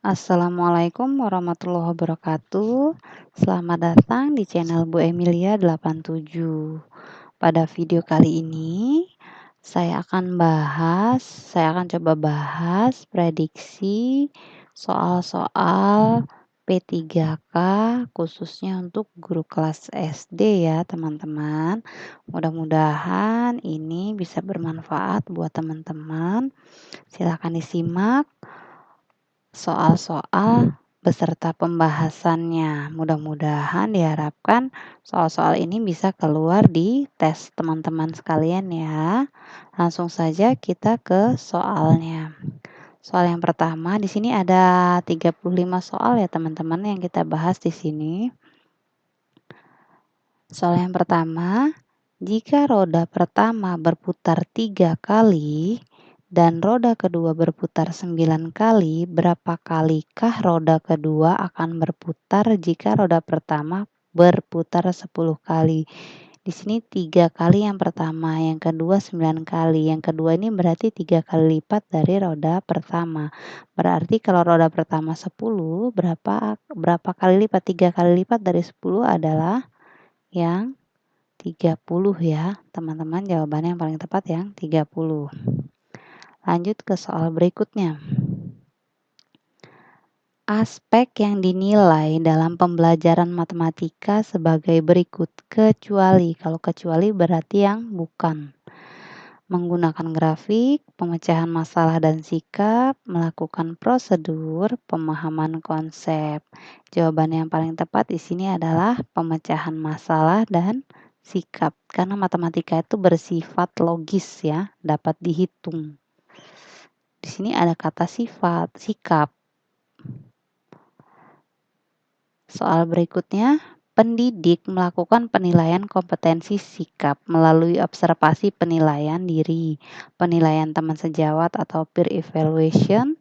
Assalamualaikum warahmatullahi wabarakatuh. Selamat datang di channel Bu Emilia 87. Pada video kali ini, saya akan coba bahas prediksi soal-soal P3K khususnya untuk guru kelas SD ya, teman-teman. Mudah-mudahan ini bisa bermanfaat buat teman-teman. Silakan disimak soal-soal beserta pembahasannya. Mudah-mudahan diharapkan soal-soal ini bisa keluar di tes teman-teman sekalian ya. Langsung saja kita ke soalnya. Soal yang pertama, di sini ada 35 soal ya teman-teman yang kita bahas di sini. Soal yang pertama, jika roda pertama berputar 3 kali dan roda kedua berputar 9 kali, berapa kalikah roda kedua akan berputar jika roda pertama berputar 10 kali? Di sini 3 kali yang pertama, yang kedua 9 kali. Yang kedua ini berarti 3 kali lipat dari roda pertama. Berarti kalau roda pertama 10, berapa kali lipat? 3 kali lipat dari 10 adalah yang 30 ya, teman-teman. Jawabannya yang paling tepat yang 30. Lanjut ke soal berikutnya. Aspek yang dinilai dalam pembelajaran matematika sebagai berikut, kecuali. Kalau kecuali berarti yang bukan. Menggunakan grafik, pemecahan masalah dan sikap, melakukan prosedur, pemahaman konsep. Jawaban yang paling tepat di sini adalah pemecahan masalah dan sikap. Karena matematika itu bersifat logis ya, dapat dihitung. Di sini ada kata sifat, sikap. Soal berikutnya, pendidik melakukan penilaian kompetensi sikap melalui observasi penilaian diri, penilaian teman sejawat atau peer evaluation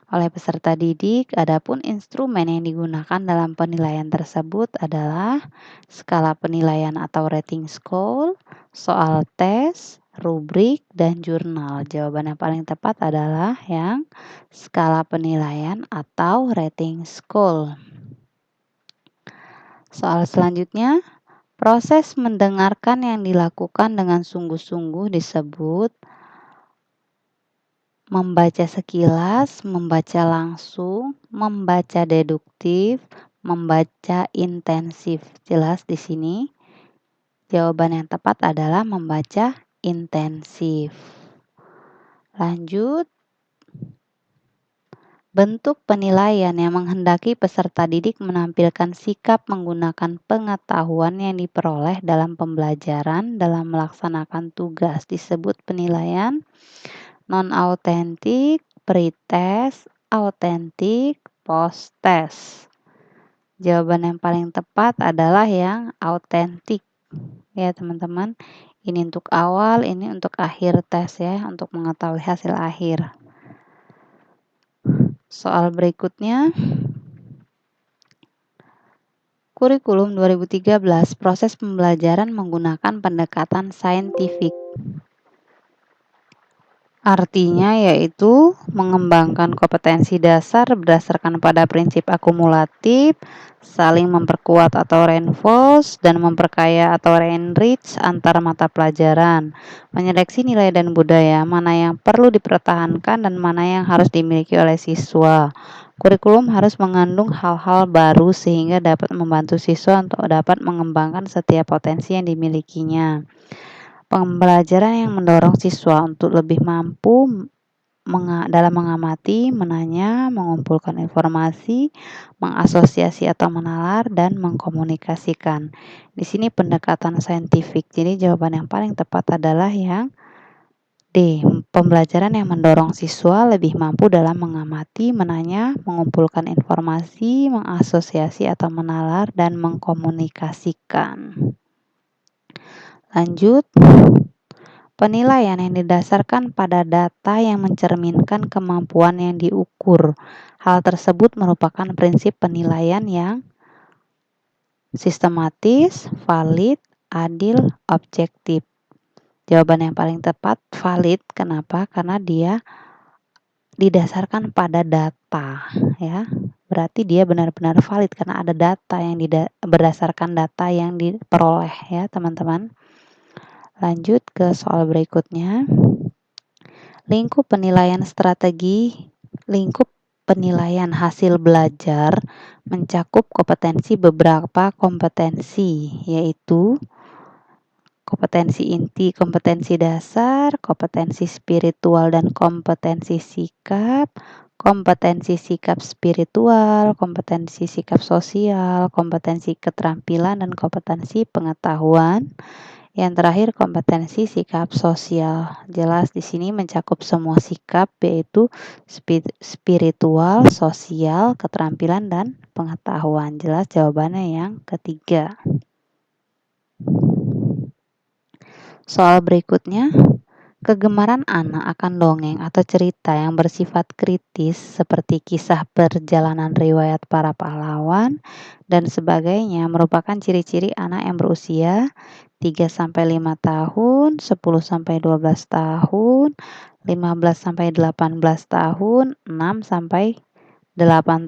oleh peserta didik. Adapun instrumen yang digunakan dalam penilaian tersebut adalah skala penilaian atau rating scale, soal tes, rubrik, dan jurnal. Jawaban yang paling tepat adalah yang skala penilaian atau rating scale. Soal selanjutnya, proses mendengarkan yang dilakukan dengan sungguh-sungguh disebut membaca sekilas, membaca langsung, membaca deduktif, membaca intensif. Jelas di sini jawaban yang tepat adalah membaca intensif. Lanjut. Bentuk penilaian yang menghendaki peserta didik menampilkan sikap menggunakan pengetahuan yang diperoleh dalam pembelajaran dalam melaksanakan tugas disebut penilaian non-autentik, pre-test, autentik, post-test. Jawaban yang paling tepat adalah yang autentik ya teman-teman. Ini untuk awal, ini untuk akhir tes ya, untuk mengetahui hasil akhir. Soal berikutnya, kurikulum 2013, proses pembelajaran menggunakan pendekatan saintifik. Artinya yaitu mengembangkan kompetensi dasar berdasarkan pada prinsip akumulatif, saling memperkuat atau reinforce, dan memperkaya atau enrich antara mata pelajaran, menyeleksi nilai dan budaya, mana yang perlu dipertahankan dan mana yang harus dimiliki oleh siswa. Kurikulum harus mengandung hal-hal baru sehingga dapat membantu siswa untuk dapat mengembangkan setiap potensi yang dimilikinya. Pembelajaran yang mendorong siswa untuk lebih mampu dalam mengamati, menanya, mengumpulkan informasi, mengasosiasi atau menalar, dan mengkomunikasikan. Di sini pendekatan saintifik. Jadi jawaban yang paling tepat adalah yang D. Pembelajaran yang mendorong siswa lebih mampu dalam mengamati, menanya, mengumpulkan informasi, mengasosiasi atau menalar, dan mengkomunikasikan. Lanjut. Penilaian yang didasarkan pada data yang mencerminkan kemampuan yang diukur. Hal tersebut merupakan prinsip penilaian yang sistematis, valid, adil, objektif. Jawaban yang paling tepat valid. Kenapa? Karena dia didasarkan pada data ya. Berarti dia benar-benar valid karena ada data yang berdasarkan data yang diperoleh ya, teman-teman. Lanjut ke soal berikutnya. Lingkup penilaian strategi, lingkup penilaian hasil belajar mencakup beberapa kompetensi, yaitu kompetensi inti, kompetensi dasar, kompetensi spiritual dan kompetensi sikap spiritual, kompetensi sikap sosial, kompetensi keterampilan dan kompetensi pengetahuan. Yang terakhir kompetensi sikap sosial. Jelas di sini mencakup semua sikap, yaitu spiritual, sosial, keterampilan dan pengetahuan. Jelas jawabannya yang ketiga. Soal berikutnya, kegemaran anak akan dongeng atau cerita yang bersifat kritis seperti kisah perjalanan riwayat para pahlawan dan sebagainya merupakan ciri-ciri anak yang berusia 3-5 tahun, 10-12 tahun, 15-18 tahun, 6-8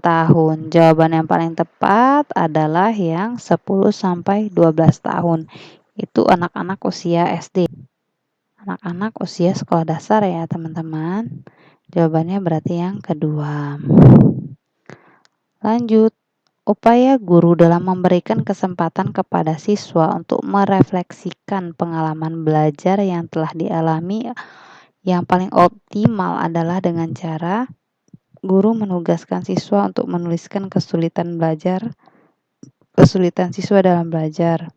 tahun. Jawaban yang paling tepat adalah yang 10-12 tahun. Itu anak-anak usia SD. Anak-anak usia sekolah dasar ya, teman-teman. Jawabannya berarti yang kedua. Lanjut. Upaya guru dalam memberikan kesempatan kepada siswa untuk merefleksikan pengalaman belajar yang telah dialami yang paling optimal adalah dengan cara guru menugaskan siswa untuk menuliskan kesulitan siswa dalam belajar.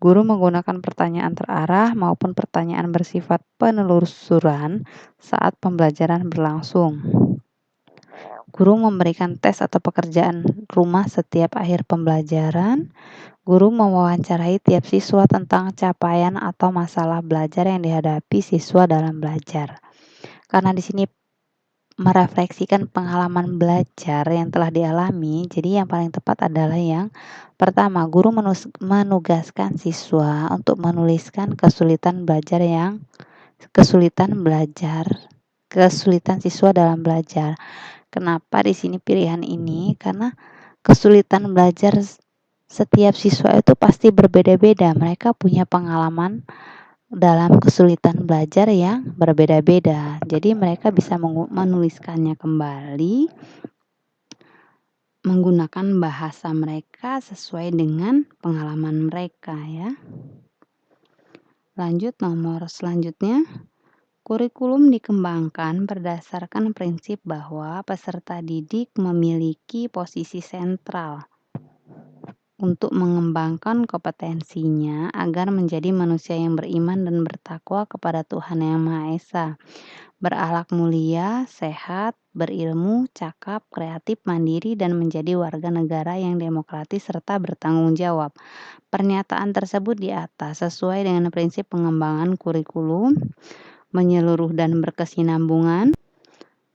Guru menggunakan pertanyaan terarah maupun pertanyaan bersifat penelusuran saat pembelajaran berlangsung. Guru memberikan tes atau pekerjaan rumah setiap akhir pembelajaran. Guru mewawancarai tiap siswa tentang capaian atau masalah belajar yang dihadapi siswa dalam belajar. Karena di sini merefleksikan pengalaman belajar yang telah dialami, jadi yang paling tepat adalah yang pertama, guru menugaskan siswa untuk menuliskan kesulitan siswa dalam belajar. Kenapa di sini pilihan ini? Karena kesulitan belajar setiap siswa itu pasti berbeda-beda. Mereka punya pengalaman dalam kesulitan belajar yang berbeda-beda. Jadi mereka bisa menuliskannya kembali menggunakan bahasa mereka sesuai dengan pengalaman mereka ya. Lanjut nomor selanjutnya. Kurikulum dikembangkan berdasarkan prinsip bahwa peserta didik memiliki posisi sentral untuk mengembangkan kompetensinya agar menjadi manusia yang beriman dan bertakwa kepada Tuhan Yang Maha Esa, berakhlak mulia, sehat, berilmu, cakap, kreatif, mandiri, dan menjadi warga negara yang demokratis serta bertanggung jawab. Pernyataan tersebut di atas sesuai dengan prinsip pengembangan kurikulum, menyeluruh dan berkesinambungan,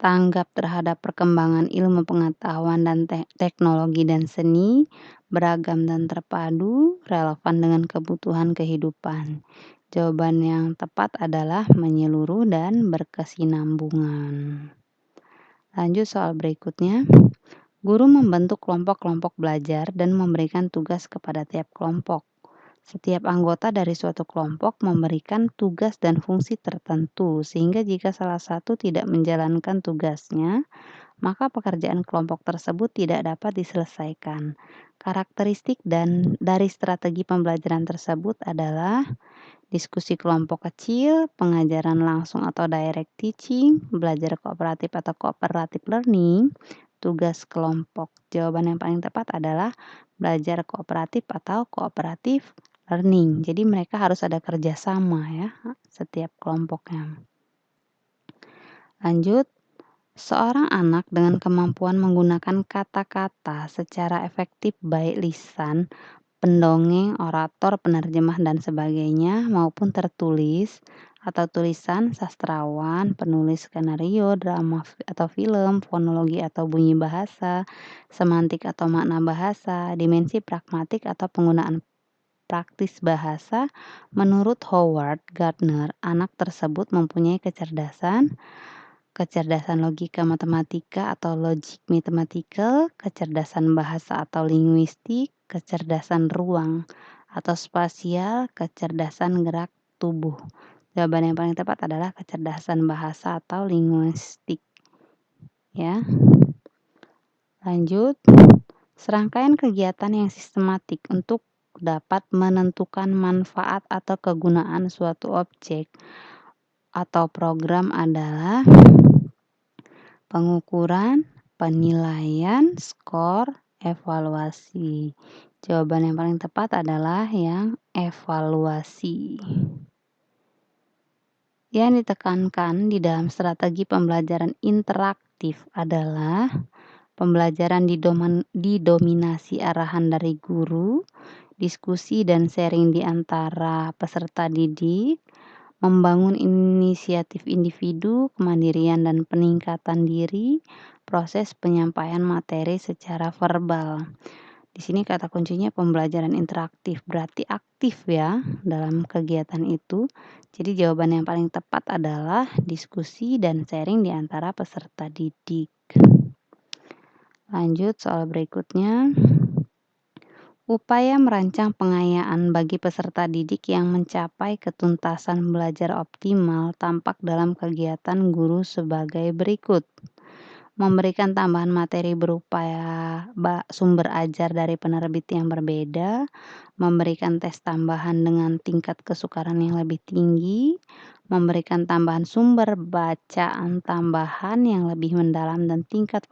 tanggap terhadap perkembangan ilmu pengetahuan dan teknologi dan seni, beragam dan terpadu, relevan dengan kebutuhan kehidupan. Jawaban yang tepat adalah menyeluruh dan berkesinambungan. Lanjut soal berikutnya. Guru membentuk kelompok-kelompok belajar dan memberikan tugas kepada tiap kelompok. Setiap anggota dari suatu kelompok memberikan tugas dan fungsi tertentu, sehingga jika salah satu tidak menjalankan tugasnya, maka pekerjaan kelompok tersebut tidak dapat diselesaikan. Karakteristik dari strategi pembelajaran tersebut adalah diskusi kelompok kecil, pengajaran langsung atau direct teaching, belajar kooperatif atau cooperative learning, tugas kelompok. Jawaban yang paling tepat adalah belajar kooperatif atau cooperative learning. Jadi mereka harus ada kerjasama ya, setiap kelompoknya. Lanjut, seorang anak dengan kemampuan menggunakan kata-kata secara efektif baik lisan, pendongeng, orator, penerjemah, dan sebagainya maupun tertulis atau tulisan, sastrawan, penulis skenario, drama atau film, fonologi atau bunyi bahasa, semantik atau makna bahasa, dimensi pragmatik atau penggunaan praktis bahasa. Menurut Howard Gardner, anak tersebut mempunyai kecerdasan kecerdasan logika matematika atau logic mathematical, kecerdasan bahasa atau linguistik, kecerdasan ruang atau spasial, kecerdasan gerak tubuh. Jawaban yang paling tepat adalah kecerdasan bahasa atau linguistik. Ya. Lanjut. Serangkaian kegiatan yang sistematik untuk dapat menentukan manfaat atau kegunaan suatu objek atau program adalah pengukuran, penilaian, skor, evaluasi. Jawaban yang paling tepat adalah yang evaluasi. Yang ditekankan di dalam strategi pembelajaran interaktif adalah pembelajaran didominasi arahan dari guru, diskusi dan sharing di antara peserta didik, membangun inisiatif individu, kemandirian dan peningkatan diri, proses penyampaian materi secara verbal. Di sini kata kuncinya pembelajaran interaktif, berarti aktif ya dalam kegiatan itu. Jadi jawaban yang paling tepat adalah diskusi dan sharing di antara peserta didik. Lanjut soal berikutnya. Upaya merancang pengayaan bagi peserta didik yang mencapai ketuntasan belajar optimal tampak dalam kegiatan guru sebagai berikut. Memberikan tambahan materi berupa sumber ajar dari penerbit yang berbeda, memberikan tes tambahan dengan tingkat kesukaran yang lebih tinggi, memberikan tambahan sumber bacaan tambahan yang lebih mendalam dan tingkat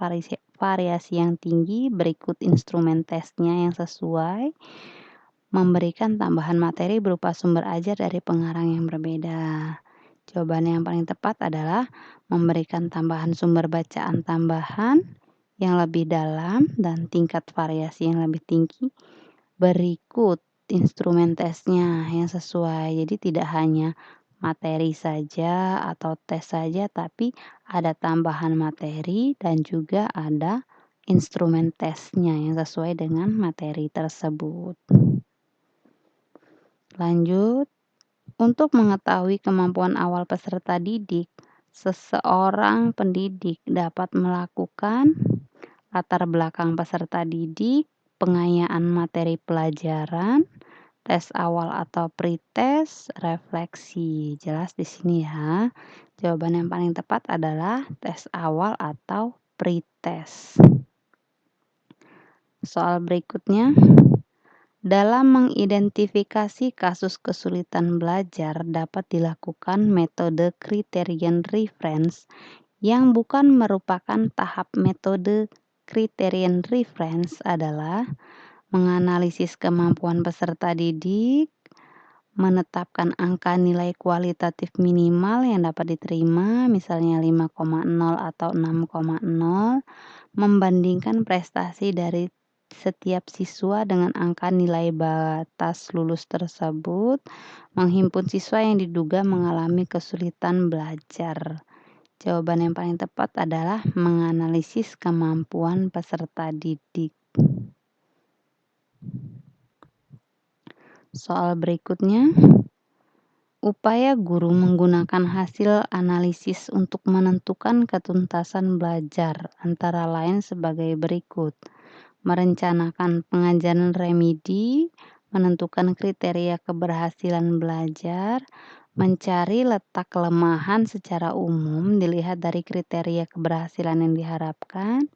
variasi yang tinggi berikut instrumen tesnya yang sesuai, memberikan tambahan materi berupa sumber ajar dari pengarang yang berbeda. Jawaban yang paling tepat adalah memberikan tambahan sumber bacaan tambahan yang lebih dalam dan tingkat variasi yang lebih tinggi berikut instrumen tesnya yang sesuai. Jadi tidak hanya materi saja atau tes saja, tapi ada tambahan materi dan juga ada instrumen tesnya yang sesuai dengan materi tersebut. Lanjut. Untuk mengetahui kemampuan awal peserta didik, seseorang pendidik dapat melakukan latar belakang peserta didik, pengayaan materi pelajaran, tes awal atau pretest, refleksi. Jelas di sini ya. Jawaban yang paling tepat adalah tes awal atau pretest. Soal berikutnya. Dalam mengidentifikasi kasus kesulitan belajar dapat dilakukan metode criterion reference yang bukan merupakan tahap metode criterion reference adalah menganalisis kemampuan peserta didik, menetapkan angka nilai kualitatif minimal yang dapat diterima, misalnya 5,0 atau 6,0, membandingkan prestasi dari setiap siswa dengan angka nilai batas lulus tersebut, menghimpun siswa yang diduga mengalami kesulitan belajar. Jawaban yang paling tepat adalah menganalisis kemampuan peserta didik. Soal berikutnya. Upaya guru menggunakan hasil analisis untuk menentukan ketuntasan belajar antara lain sebagai berikut. Merencanakan pengajaran remedi, menentukan kriteria keberhasilan belajar, mencari letak kelemahan secara umum dilihat dari kriteria keberhasilan yang diharapkan,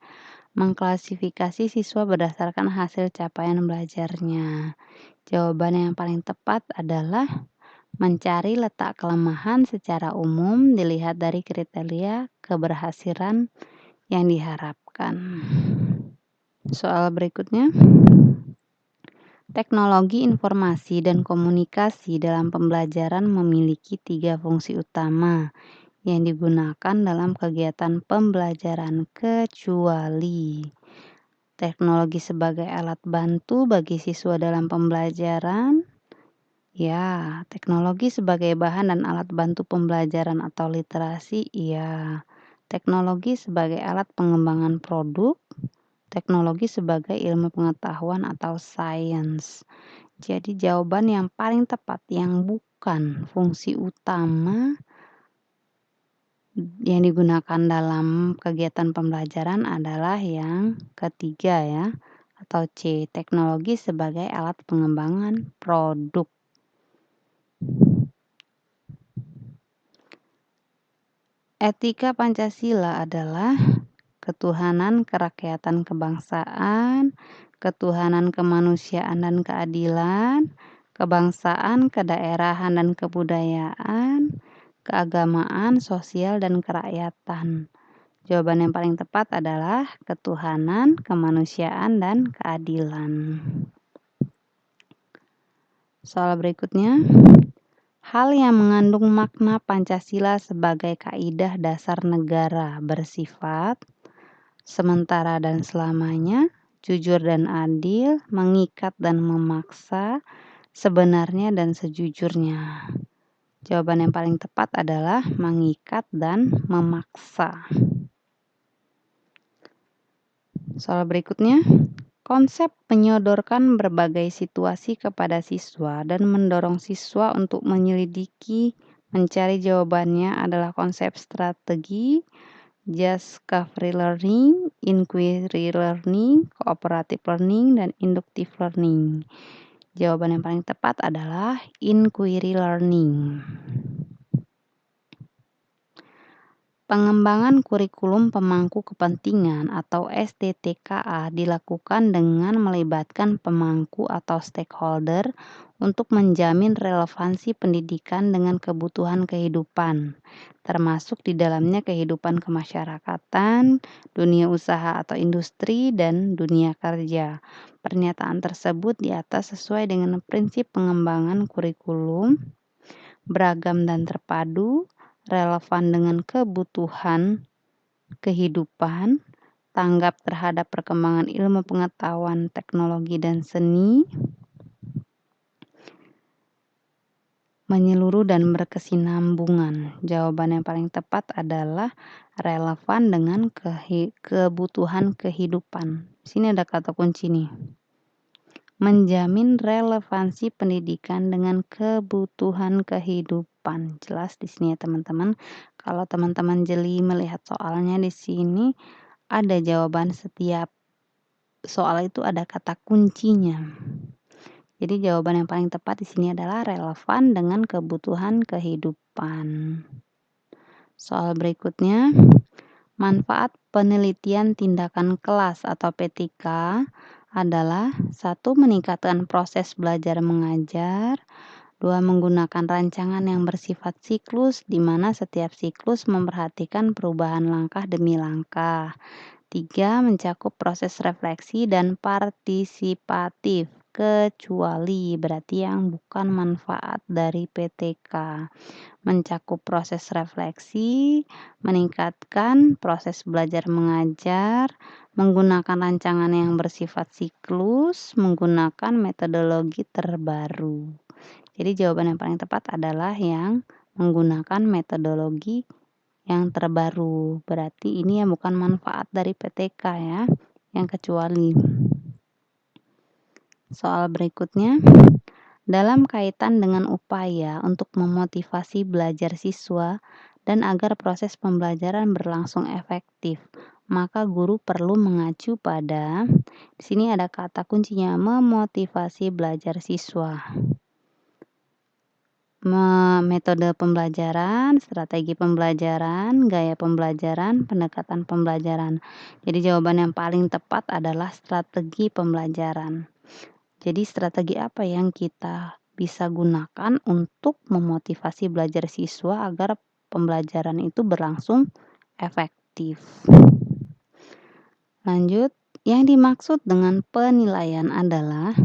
mengklasifikasi siswa berdasarkan hasil capaian belajarnya. Jawaban yang paling tepat adalah mencari letak kelemahan secara umum dilihat dari kriteria keberhasilan yang diharapkan. Soal berikutnya. Teknologi informasi dan komunikasi dalam pembelajaran memiliki 3 fungsi utama yang digunakan dalam kegiatan pembelajaran kecuali teknologi sebagai alat bantu bagi siswa dalam pembelajaran. Ya, teknologi sebagai bahan dan alat bantu pembelajaran atau literasi, iya. Teknologi sebagai alat pengembangan produk, teknologi sebagai ilmu pengetahuan atau sains. Jadi jawaban yang paling tepat yang bukan fungsi utama yang digunakan dalam kegiatan pembelajaran adalah yang ketiga ya, atau C, teknologi sebagai alat pengembangan produk. Etika Pancasila adalah ketuhanan, kerakyatan, kebangsaan, ketuhanan, kemanusiaan, dan keadilan, kebangsaan, kedaerahan, dan kebudayaan, keagamaan, sosial, dan kerakyatan. Jawaban yang paling tepat adalah ketuhanan, kemanusiaan, dan keadilan. Soal berikutnya, hal yang mengandung makna Pancasila sebagai kaidah dasar negara bersifat sementara dan selamanya, jujur dan adil, mengikat dan memaksa, sebenarnya dan sejujurnya. Jawaban yang paling tepat adalah mengikat dan memaksa. Soal berikutnya, konsep menyodorkan berbagai situasi kepada siswa dan mendorong siswa untuk menyelidiki, mencari jawabannya adalah konsep strategi, discovery learning, inquiry learning, cooperative learning, dan inductive learning. Jawaban yang paling tepat adalah inquiry learning. Pengembangan kurikulum pemangku kepentingan atau STTKA dilakukan dengan melibatkan pemangku atau stakeholder untuk menjamin relevansi pendidikan dengan kebutuhan kehidupan, termasuk di dalamnya kehidupan kemasyarakatan, dunia usaha atau industri, dan dunia kerja. Pernyataan tersebut di atas sesuai dengan prinsip pengembangan kurikulum, beragam dan terpadu, relevan dengan kebutuhan kehidupan, tanggap terhadap perkembangan ilmu pengetahuan, teknologi, dan seni, menyeluruh dan berkesinambungan. Jawaban yang paling tepat adalah relevan dengan kebutuhan kehidupan. Sini ada kata kunci nih. Menjamin relevansi pendidikan dengan kebutuhan kehidupan. Jelas di sini ya teman-teman. Kalau teman-teman jeli melihat soalnya di sini ada jawaban setiap soal itu ada kata kuncinya. Jadi jawaban yang paling tepat di sini adalah relevan dengan kebutuhan kehidupan. Soal berikutnya, manfaat penelitian tindakan kelas atau PTK adalah 1. Meningkatkan proses belajar mengajar, 2. Menggunakan rancangan yang bersifat siklus di mana setiap siklus memperhatikan perubahan langkah demi langkah, 3. Mencakup proses refleksi dan partisipatif, kecuali berarti yang bukan manfaat dari PTK. Mencakup proses refleksi, meningkatkan proses belajar mengajar, menggunakan rancangan yang bersifat siklus, menggunakan metodologi terbaru. Jadi jawaban yang paling tepat adalah yang menggunakan metodologi yang terbaru. Berarti ini yang bukan manfaat dari PTK ya, yang kecuali. Soal berikutnya, dalam kaitan dengan upaya untuk memotivasi belajar siswa dan agar proses pembelajaran berlangsung efektif, maka guru perlu mengacu pada, di sini ada kata kuncinya, memotivasi belajar siswa. Metode pembelajaran, strategi pembelajaran, gaya pembelajaran, pendekatan pembelajaran. Jadi jawaban yang paling tepat adalah strategi pembelajaran. Jadi strategi apa yang kita bisa gunakan untuk memotivasi belajar siswa agar pembelajaran itu berlangsung efektif. Lanjut, yang dimaksud dengan penilaian adalah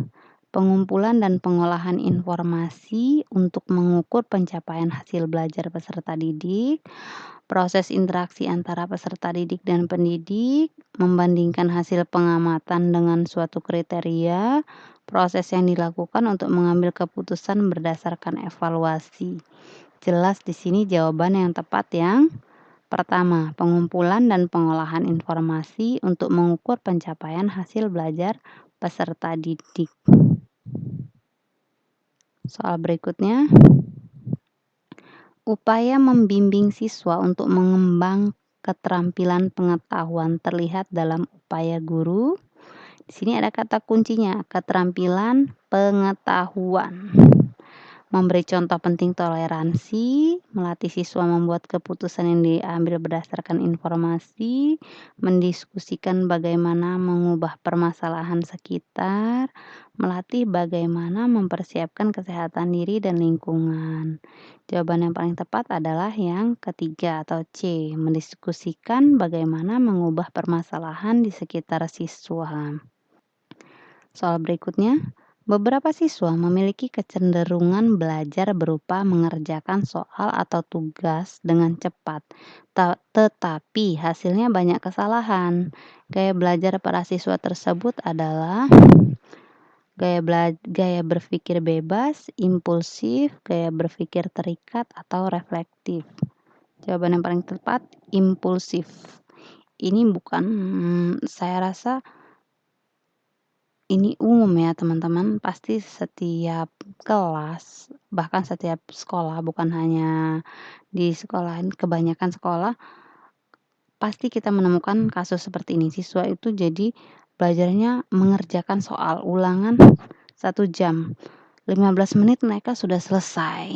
pengumpulan dan pengolahan informasi untuk mengukur pencapaian hasil belajar peserta didik, proses interaksi antara peserta didik dan pendidik, membandingkan hasil pengamatan dengan suatu kriteria, proses yang dilakukan untuk mengambil keputusan berdasarkan evaluasi. Jelas di sini jawaban yang tepat yang pertama, pengumpulan dan pengolahan informasi untuk mengukur pencapaian hasil belajar peserta didik. Soal berikutnya, Upaya membimbing siswa untuk mengembang keterampilan pengetahuan terlihat dalam upaya guru. Di sini ada kata kuncinya, keterampilan pengetahuan. Memberi contoh penting toleransi, melatih siswa membuat keputusan yang diambil berdasarkan informasi, mendiskusikan bagaimana mengubah permasalahan sekitar, melatih bagaimana mempersiapkan kesehatan diri dan lingkungan. Jawaban yang paling tepat adalah yang ketiga atau C, mendiskusikan bagaimana mengubah permasalahan di sekitar siswa. Soal berikutnya, beberapa siswa memiliki kecenderungan belajar berupa mengerjakan soal atau tugas dengan cepat, tetapi hasilnya banyak kesalahan. Gaya belajar para siswa tersebut adalah gaya berpikir bebas, impulsif, gaya berpikir terikat, atau reflektif. Jawaban yang paling tepat, impulsif. Ini bukan, saya rasa ini umum ya teman-teman, pasti setiap kelas, bahkan setiap sekolah, bukan hanya di sekolah, kebanyakan sekolah, pasti kita menemukan kasus seperti ini. Siswa itu jadi belajarnya mengerjakan soal ulangan 1 jam, 15 menit mereka sudah selesai.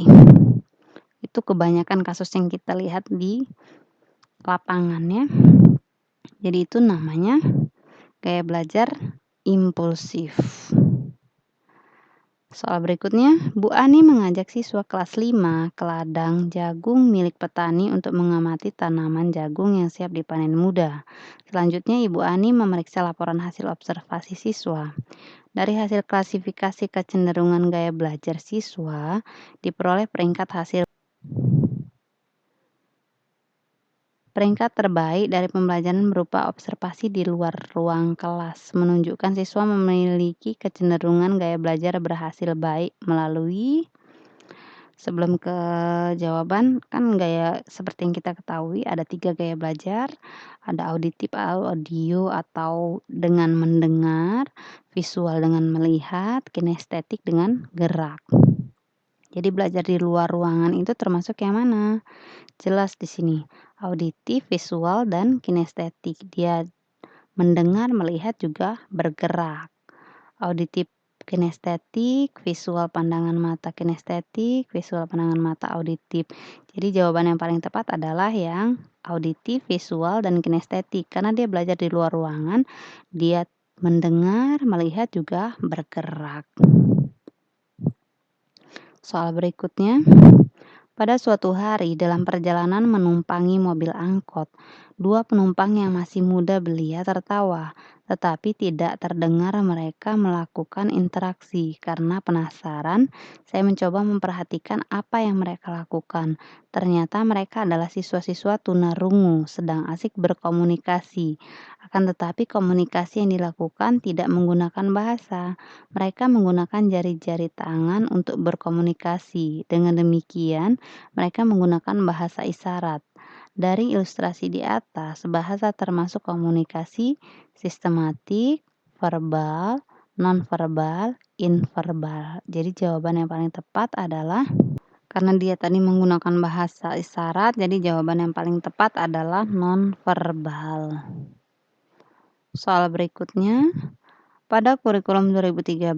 Itu kebanyakan kasus yang kita lihat di lapangannya. Jadi itu namanya gaya belajar impulsif. Soal berikutnya, Bu Ani mengajak siswa kelas 5 ke ladang jagung milik petani untuk mengamati tanaman jagung yang siap dipanen muda. Selanjutnya, Ibu Ani memeriksa laporan hasil observasi siswa. Dari hasil klasifikasi kecenderungan gaya belajar siswa, diperoleh Peringkat terbaik dari pembelajaran berupa observasi di luar ruang kelas, menunjukkan siswa memiliki kecenderungan gaya belajar berhasil baik melalui. Sebelum ke jawaban, kan gaya seperti yang kita ketahui ada 3 gaya belajar, ada auditif, audio atau dengan mendengar, visual dengan melihat, kinestetik dengan gerak. Jadi belajar di luar ruangan itu termasuk yang mana? Jelas di sini, auditif, visual, dan kinestetik. Dia mendengar, melihat, juga bergerak. Auditif kinestetik, visual pandangan mata kinestetik, visual pandangan mata auditif. Jadi jawaban yang paling tepat adalah yang auditif, visual, dan kinestetik. Karena dia belajar di luar ruangan, dia mendengar, melihat, juga bergerak. Soal berikutnya, pada suatu hari dalam perjalanan menumpangi mobil angkot, 2 penumpang yang masih muda belia tertawa, tetapi tidak terdengar mereka melakukan interaksi. Karena penasaran, saya mencoba memperhatikan apa yang mereka lakukan. Ternyata mereka adalah siswa-siswa tunarungu sedang asik berkomunikasi. Akan tetapi komunikasi yang dilakukan tidak menggunakan bahasa. Mereka menggunakan jari-jari tangan untuk berkomunikasi. Dengan demikian, mereka menggunakan bahasa isyarat. Dari ilustrasi di atas, bahasa termasuk komunikasi sistematik, verbal, nonverbal, inverbal. Jadi jawaban yang paling tepat adalah, karena dia tadi menggunakan bahasa isyarat, jadi jawaban yang paling tepat adalah nonverbal. Soal berikutnya, pada kurikulum 2013,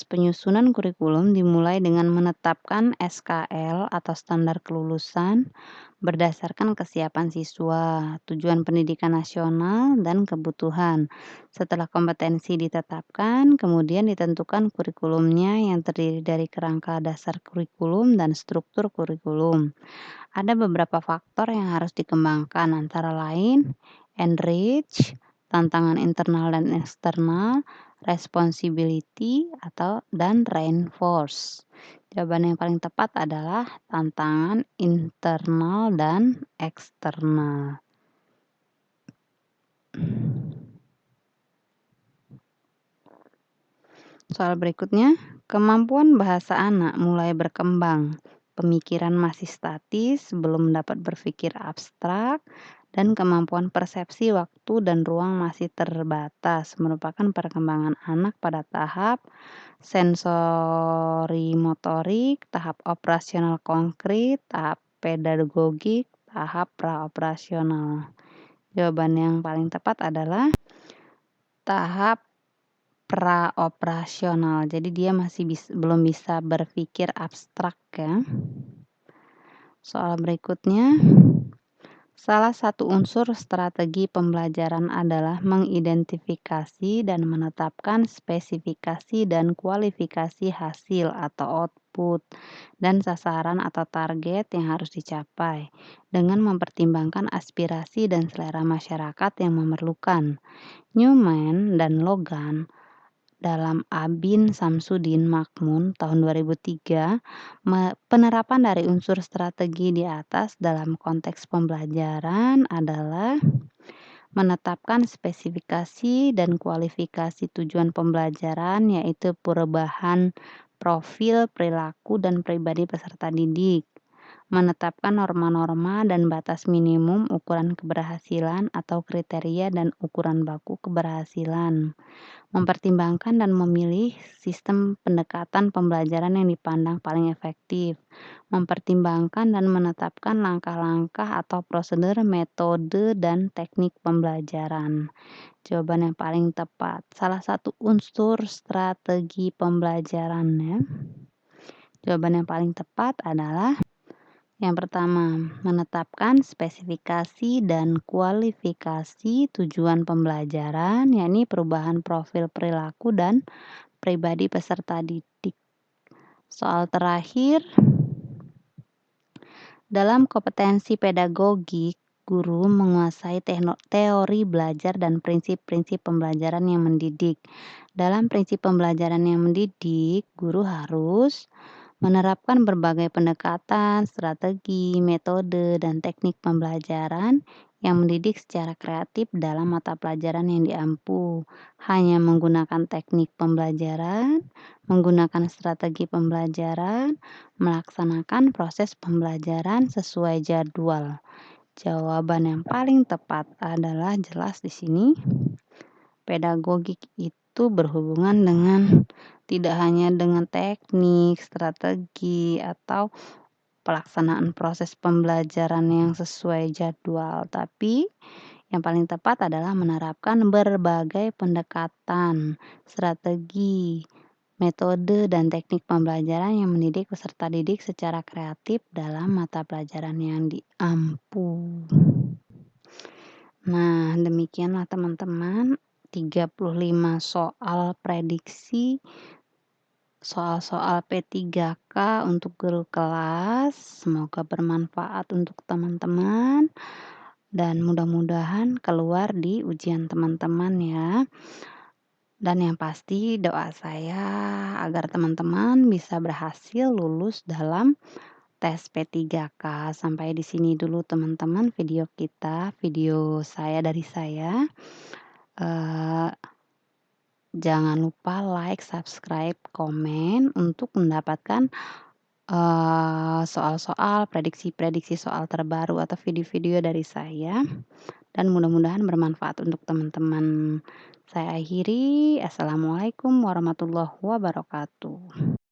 penyusunan kurikulum dimulai dengan menetapkan SKL atau standar kelulusan berdasarkan kesiapan siswa, tujuan pendidikan nasional, dan kebutuhan. Setelah kompetensi ditetapkan, kemudian ditentukan kurikulumnya yang terdiri dari kerangka dasar kurikulum dan struktur kurikulum. Ada beberapa faktor yang harus dikembangkan, antara lain enrich, tantangan internal dan eksternal, responsibility, dan reinforce. Jawaban yang paling tepat adalah tantangan internal dan eksternal. Soal berikutnya, kemampuan bahasa anak mulai berkembang. Pemikiran masih statis, belum dapat berpikir abstrak, dan kemampuan persepsi waktu dan ruang masih terbatas, merupakan perkembangan anak pada tahap sensori motorik, tahap operasional konkret, tahap pedagogik tahap praoperasional? Jawaban yang paling tepat adalah tahap praoperasional. Jadi dia masih belum bisa berpikir abstrak ya. Soal berikutnya, salah satu unsur strategi pembelajaran adalah mengidentifikasi dan menetapkan spesifikasi dan kualifikasi hasil atau output dan sasaran atau target yang harus dicapai dengan mempertimbangkan aspirasi dan selera masyarakat yang memerlukan. Newman dan Logan dalam Abin Samsudin Makmun tahun 2003, penerapan dari unsur strategi di atas dalam konteks pembelajaran adalah menetapkan spesifikasi dan kualifikasi tujuan pembelajaran, yaitu perubahan profil, perilaku, dan pribadi peserta didik, menetapkan norma-norma dan batas minimum ukuran keberhasilan atau kriteria dan ukuran baku keberhasilan, mempertimbangkan dan memilih sistem pendekatan pembelajaran yang dipandang paling efektif, mempertimbangkan dan menetapkan langkah-langkah atau prosedur, metode, dan teknik pembelajaran. Jawaban yang paling tepat, salah satu unsur strategi pembelajaran ya. Jawaban yang paling tepat adalah yang pertama, menetapkan spesifikasi dan kualifikasi tujuan pembelajaran, yakni perubahan profil perilaku dan pribadi peserta didik. Soal terakhir, dalam kompetensi pedagogik, guru menguasai teori belajar dan prinsip-prinsip pembelajaran yang mendidik. Dalam prinsip pembelajaran yang mendidik, guru harus menerapkan berbagai pendekatan, strategi, metode, dan teknik pembelajaran yang mendidik secara kreatif dalam mata pelajaran yang diampu. Hanya menggunakan teknik pembelajaran, menggunakan strategi pembelajaran, melaksanakan proses pembelajaran sesuai jadwal. Jawaban yang paling tepat adalah jelas di sini. Pedagogik itu berhubungan dengan tidak hanya dengan teknik, strategi, atau pelaksanaan proses pembelajaran yang sesuai jadwal, tapi yang paling tepat adalah menerapkan berbagai pendekatan, strategi, metode, dan teknik pembelajaran yang mendidik peserta didik secara kreatif dalam mata pelajaran yang diampu. Nah, demikianlah teman-teman 35 soal prediksi soal-soal P3K untuk guru kelas. Semoga bermanfaat untuk teman-teman dan mudah-mudahan keluar di ujian teman-teman ya. Dan yang pasti doa saya agar teman-teman bisa berhasil lulus dalam tes P3K. Sampai di sini dulu teman-teman video saya dari saya. Jangan lupa like, subscribe, komen untuk mendapatkan soal-soal, prediksi-prediksi soal terbaru atau video-video dari saya. Dan mudah-mudahan bermanfaat untuk teman-teman. Saya akhiri. Assalamualaikum warahmatullahi wabarakatuh.